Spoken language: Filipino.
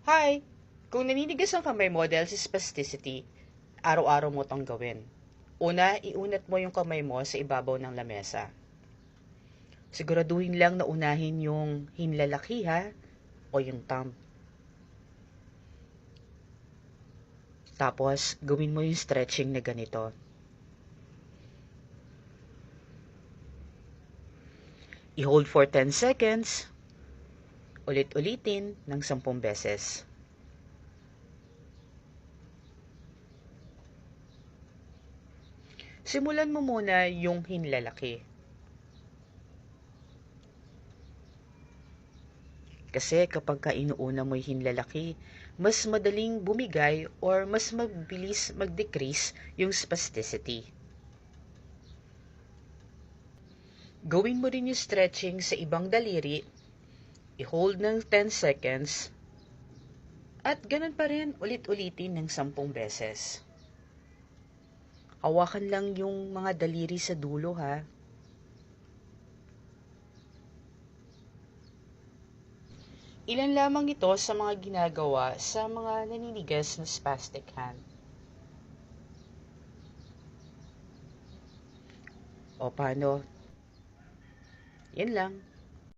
Hi! Kung naninigas ang kamay mo dahil sa spasticity, araw-araw mo itong gawin. Una, iunat mo yung kamay mo sa ibabaw ng lamesa. Siguraduhin lang na unahin yung hinlalaki ha, o yung thumb. Tapos, gawin mo yung stretching na ganito. I-hold for 10 seconds, ulit-ulitin ng 10 beses. Simulan mo muna yung hinlalaki. Kasi kapag ka inuuna mo yung hinlalaki, mas madaling bumigay or mas mabilis mag-decrease yung spasticity. Gawin mo rin yung stretching sa ibang daliri, i-hold ng 10 seconds, at ganun pa rin ulit-ulitin ng 10 beses. Hawakan lang yung mga daliri sa dulo ha. Ilan lamang ito sa mga ginagawa sa mga naninigas na spastic hand. O paano? Yan lang.